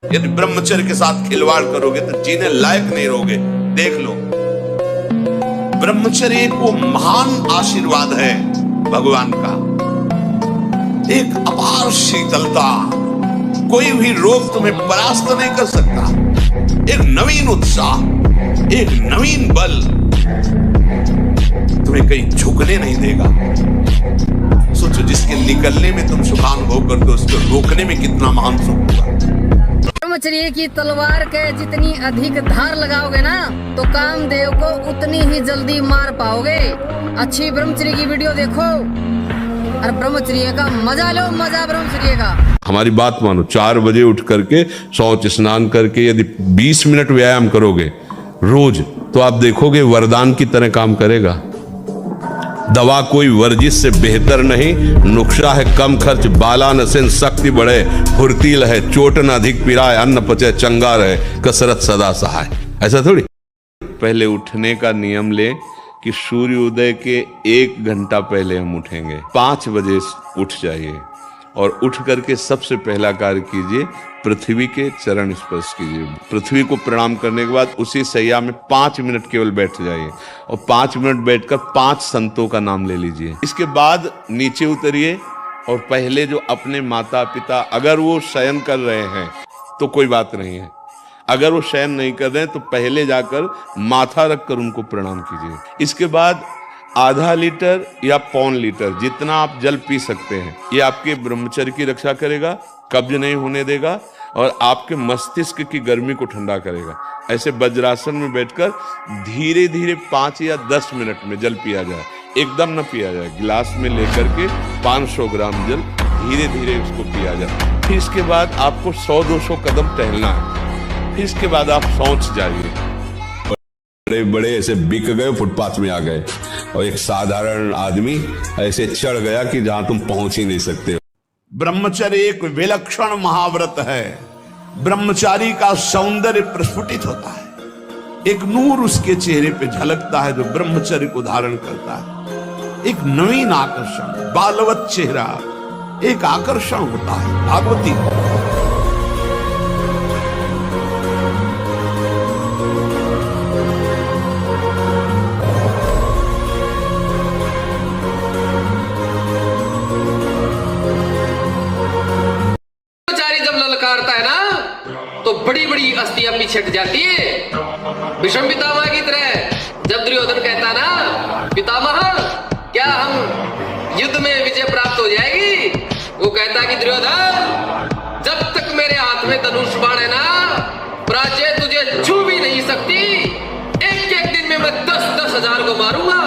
यदि ब्रह्मचर्य के साथ खिलवाड़ करोगे तो जीने लायक नहीं रहोगे। देख लो, ब्रह्मचर्य एक वो महान आशीर्वाद है भगवान का, एक अपार शीतलता, कोई भी रोग तुम्हें परास्त नहीं कर सकता, एक नवीन उत्साह, एक नवीन बल, तुम्हें कहीं झुकने नहीं देगा। सोचो, जिसके निकलने में तुम सुखानुभव करते हो, उसको रोकने में कितना महान सुख होगा। ब्रह्मचर्य की तलवार के जितनी अधिक धार लगाओगे ना, तो कामदेव को उतनी ही जल्दी मार पाओगे। अच्छी ब्रह्मचर्य की वीडियो देखो और ब्रह्मचर्य का मजा लो, मजा ब्रह्मचर्य का। हमारी बात मानो, 4 बजे उठ करके शौच स्नान करके यदि 20 मिनट व्यायाम करोगे रोज, तो आप देखोगे वरदान की तरह काम करेगा। दवा कोई वर्जिश से बेहतर नहीं, नुक्शा है कम खर्च, बाला नसेन शक्ति बढ़े, फुर्तील है, चोट न अधिक पिराए, अन्न पचे चंगा रहे, कसरत सदा सहाय। ऐसा थोड़ी। पहले उठने का नियम ले कि सूर्योदय के 1 घंटा पहले हम उठेंगे। 5 बजे उठ जाइए और उठ करके सबसे पहला कार्य कीजिए, पृथ्वी के चरण स्पर्श कीजिए। पृथ्वी को प्रणाम करने के बाद उसी सैया में 5 मिनट केवल बैठ जाइए और 5 मिनट बैठकर 5 संतों का नाम ले लीजिए। इसके बाद नीचे उतरिए और पहले जो अपने माता पिता, अगर वो शयन कर रहे हैं तो कोई बात नहीं है, अगर वो शयन नहीं कर रहे हैं तो पहले जाकर माथा रखकर उनको प्रणाम कीजिए। इसके बाद आधा लीटर या 1.25 लीटर जितना आप जल पी सकते हैं, ये आपके ब्रह्मचर्य की रक्षा करेगा, कब्ज नहीं होने देगा और आपके मस्तिष्क की गर्मी को ठंडा करेगा। ऐसे वज्रासन में बैठकर धीरे धीरे 5 या 10 मिनट में जल पिया जाए, एकदम न पिया जाए। गिलास में लेकर के 500 ग्राम जल धीरे धीरे उसको पिया जाए। फिर इसके बाद आपको 100-200 कदम टहलना है। फिर इसके बाद आप शौच जाइए। बड़े बड़े ऐसे बिक गए, फुटपाथ में आ गए और एक साधारण आदमी ऐसे चढ़ गया कि जहां तुम पहुंच ही नहीं सकते। ब्रह्मचर्य एक विलक्षण महाव्रत है। ब्रह्मचारी का सौंदर्य प्रस्फुटित होता है, एक नूर उसके चेहरे पे झलकता है जो ब्रह्मचर्य को धारण करता है। एक नवीन आकर्षण, बालवत चेहरा, एक आकर्षण होता है भागवती। है ना, तो बड़ी बड़ी अस्थियां पीछे हट जाती है। भीष्म पितामह की तरह जब दुर्योधन कहता ना, पितामह क्या हम युद्ध में विजय प्राप्त हो जाएगी, वो कहता कि दुर्योधन जब तक मेरे हाथ में धनुष बाण है ना, प्राच्य तुझे छू भी नहीं सकती। एक दिन में मैं 10-10 हजार को मारूंगा।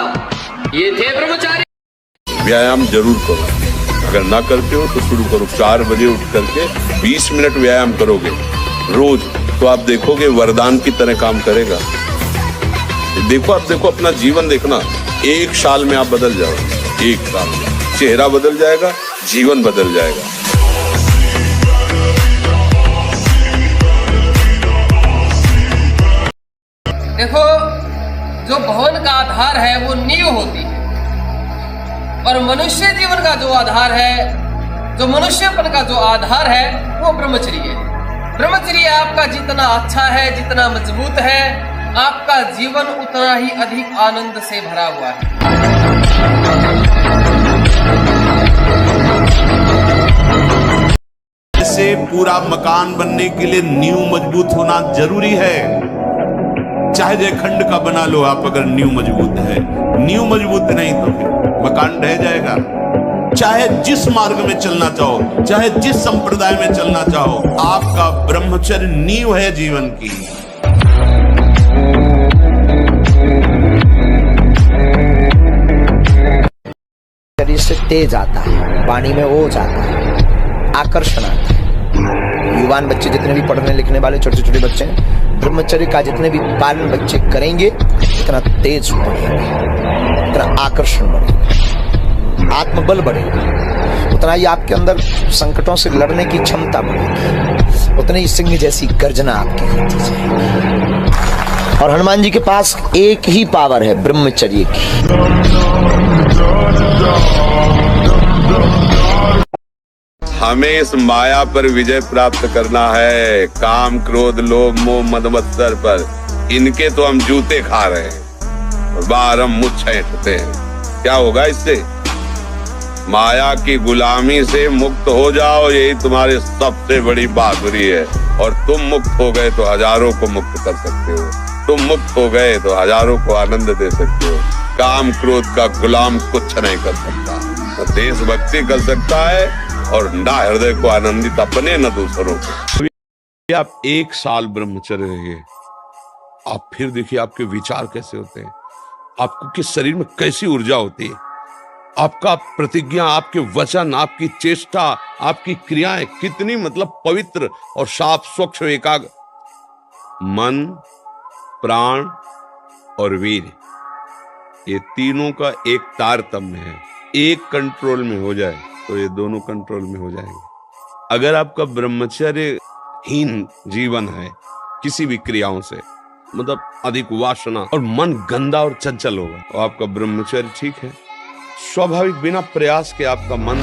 ये थे ब्रह्मचारी। व्यायाम जरूर करो, अगर ना करते हो तो शुरू करो। 4 बजे उठ करके 20 मिनट व्यायाम करोगे रोज, तो आप देखोगे वरदान की तरह काम करेगा। देखो, आप देखो, अपना जीवन देखना, 1 साल में आप बदल जाओगे। 1 साल में चेहरा बदल जाएगा, जीवन बदल जाएगा। देखो, जो भवन का आधार है वो नींव होती है, और मनुष्य जीवन का जो आधार है, जो मनुष्यपन का जो आधार है, वो ब्रह्मचर्य है। ब्रह्मचर्य आपका जितना अच्छा है, जितना मजबूत है, आपका जीवन उतना ही अधिक आनंद से भरा हुआ है। ऐसे पूरा मकान बनने के लिए नींव मजबूत होना जरूरी है। चाहे जयखंड का बना लो आप, अगर नींव मजबूत है। नींव मजबूत नहीं तो फिर मकान ढह जाएगा। चाहे जिस मार्ग में चलना चाहो, चाहे जिस संप्रदाय में चलना चाहो, आपका ब्रह्मचर्य नींव है जीवन की। शरीर से तेज आता है, वाणी में ओज आता है, आकर्षण आता है। युवान बच्चे जितने भी पढ़ने लिखने वाले छोटे छोटे बच्चे हैं, ब्रह्मचर्य का जितने भी पालन बच्चे करेंगे, इतना तेज बढ़ेगा, इतना आकर्षण बढ़ेगा, आत्मबल बढ़ेगा, उतना ही आपके अंदर संकटों से लड़ने की क्षमता बढ़ेगी, उतनी ही सिंह जैसी गर्जना आपकी होती जाएगी। और हनुमान जी के पास एक ही पावर है, ब्रह्मचर्य की। हमें इस माया पर विजय प्राप्त करना है, काम क्रोध लोभ मोह मद मत्सर पर। इनके तो हम जूते खा रहे हैं और बाहर हम मुँह छेंटते हैं। क्या होगा इससे? माया की गुलामी से मुक्त हो जाओ, यही तुम्हारी सबसे बड़ी बहादुरी है। और तुम मुक्त हो गए तो हजारों को मुक्त कर सकते हो, तुम मुक्त हो गए तो हजारों को आनंद दे सकते हो। काम क्रोध का गुलाम कुछ नहीं कर सकता, न देशभक्ति कर सकता है और ना हृदय को आनंदित अपने न दूसरों को। आप 1 साल ब्रह्मचर्य रहिए, आप फिर देखिए आपके विचार कैसे होते हैं, आपको के शरीर में कैसी ऊर्जा होती है, आपका प्रतिज्ञा, आपके वचन, आपकी चेष्टा, आपकी क्रियाएं कितनी मतलब पवित्र और साफ स्वच्छ एकाग्र। मन, प्राण और वीर, ये तीनों का एक तारतम्य है। एक कंट्रोल में हो जाए तो ये दोनों कंट्रोल में हो जाएंगे। अगर आपका ब्रह्मचर्यहीन जीवन है किसी भी क्रियाओं से, मतलब अधिक वासना और मन गंदा और चंचल होगा, तो आपका ब्रह्मचर्य ठीक है। स्वाभाविक बिना प्रयास के आपका मन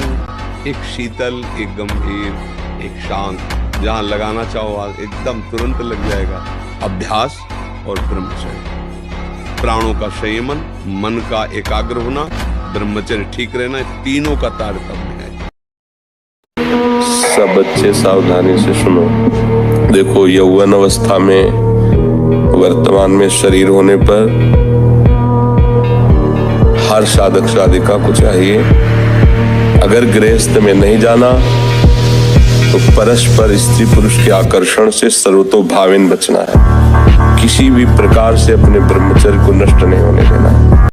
एक शीतल, एक गंभीर, एक शांत, जहां लगाना चाहो एकदम तुरंत लग जाएगा। अभ्यास और ब्रह्मचर्य, प्राणों का संयमन, मन का एकाग्र होना, ब्रह्मचर्य ठीक रहना, तीनों का तारतम्य है। सब बच्चे सावधानी से सुनो। देखो, यौवन अवस्था में, वर्तमान में शरीर होने पर हर साधक साधिका को चाहिए, अगर गृहस्थ में नहीं जाना तो परस्पर स्त्री पुरुष के आकर्षण से सर्वतोभावेन बचना है। किसी भी प्रकार से अपने ब्रह्मचर्य को नष्ट नहीं होने देना है।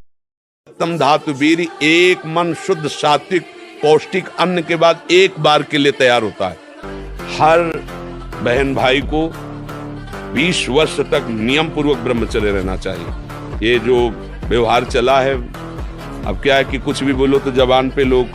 उत्तम धातु वीर, एक मन शुद्ध सात्विक पौष्टिक अन्न के बाद एक बार के लिए तैयार होता है। हर बहन भाई को 20 वर्ष तक नियम पूर्वक ब्रह्मचर्य रहना चाहिए। ये जो व्यवहार चला है, अब क्या है कि कुछ भी बोलो तो जबान पे लोग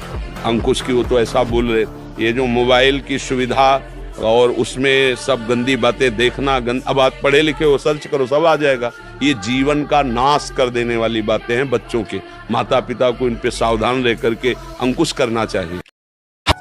अंकुश की, वो तो ऐसा बोल रहे। ये जो मोबाइल की सुविधा और उसमें सब गंदी बातें देखना, अब आप पढ़े लिखे हो, सर्च करो, सब आ जाएगा। ये जीवन का नाश कर देने वाली बातें हैं बच्चों के। माता पिता को इन पे सावधान रह करके अंकुश करना चाहिए।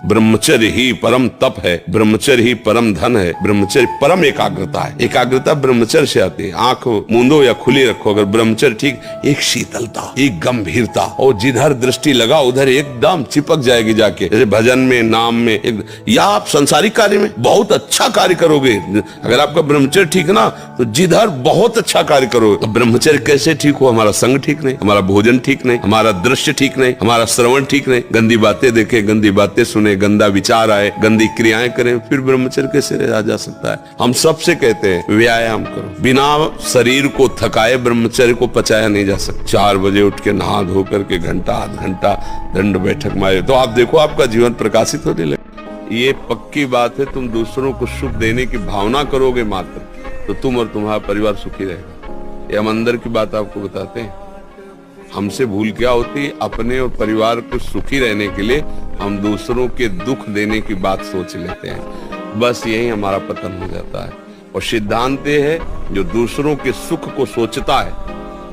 ब्रह्मचर्य ही परम तप है, ब्रह्मचर्य ही परम धन है, ब्रह्मचर्य परम एकाग्रता है। एकाग्रता ब्रह्मचर्य से आती है। आंख मूंदो या खुली रखो, अगर ब्रह्मचर्य ठीक, एक शीतलता, एक गंभीरता, और जिधर दृष्टि लगा उधर एकदम चिपक जाएगी जाके। जैसे भजन में, नाम में, या आप संसारिक कार्य में बहुत अच्छा कार्य करोगे। अगर आपका ब्रह्मचर्य ठीक ना, तो जिधर बहुत अच्छा कार्य करोगे। ब्रह्मचर्य कैसे ठीक हो? हमारा संग ठीक नहीं, हमारा भोजन ठीक नहीं, हमारा दृश्य ठीक नहीं, हमारा श्रवण ठीक नहीं, गंदी बातें देखे, गंदी बातें सुने, गंदा विचार आए, गंदी क्रियाएं करें, फिर ब्रह्मचर्य कैसे रहा जा सकता है? हम सबसे कहते हैं व्यायाम करो। बिना शरीर को थकाए ब्रह्मचर्य को पचाया नहीं जा सकता। 4 बजे उठ के नहा धो करके घंटा आध घंटा दंड बैठक मारे तो आप देखो आपका जीवन प्रकाशित होने लगे। ये पक्की बात है, तुम दूसरों को सुख देने की भावना करोगे मात्र, तो तुम और तुम्हारा परिवार सुखी रहेगा। ये हम अंदर की बात आपको बताते हैं। हमसे भूल क्या होती है? अपने और परिवार को सुखी रहने के लिए हम दूसरों के दुख देने की बात सोच लेते हैं। बस यही हमारा पतन हो जाता है। और सिद्धांत ये है, जो दूसरों के सुख को सोचता है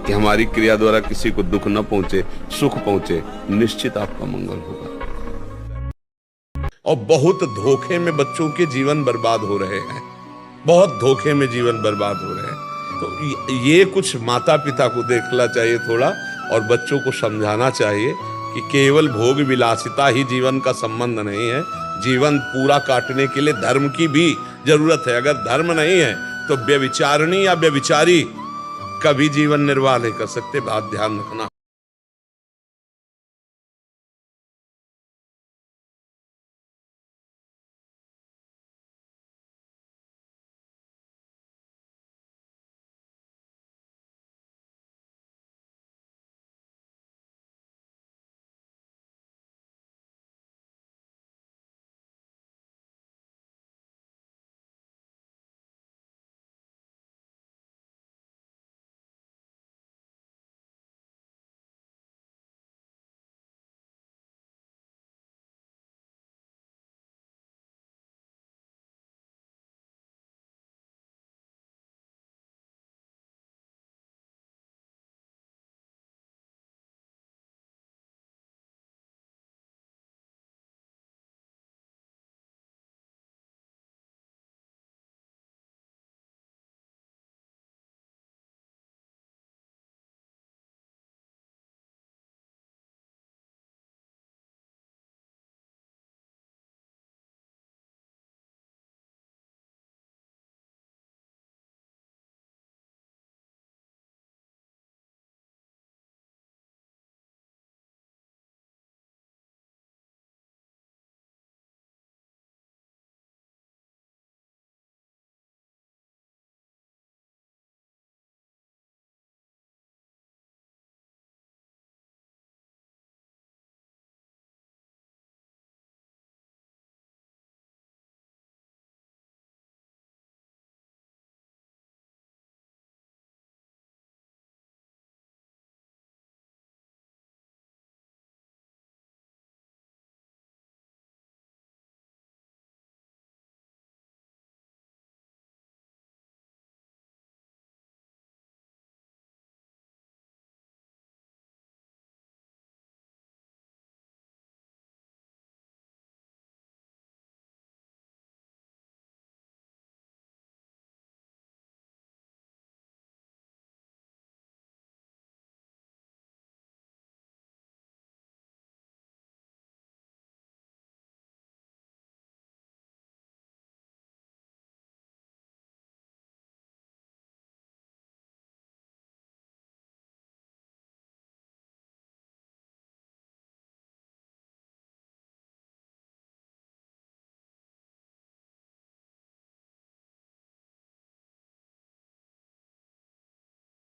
कि हमारी क्रिया द्वारा किसी को दुख न पहुंचे, सुख पहुंचे, निश्चित आपका मंगल होगा। और बहुत धोखे में बच्चों के जीवन बर्बाद हो रहे हैं, बहुत धोखे में जीवन बर्बाद हो रहे हैं। तो ये कुछ माता पिता को देखना चाहिए थोड़ा, और बच्चों को समझाना चाहिए कि केवल भोग विलासिता ही जीवन का संबंध नहीं है। जीवन पूरा काटने के लिए धर्म की भी जरूरत है। अगर धर्म नहीं है तो व्यभिचारिणी या व्यभिचारी कभी जीवन निर्वाह नहीं कर सकते। बात ध्यान रखना।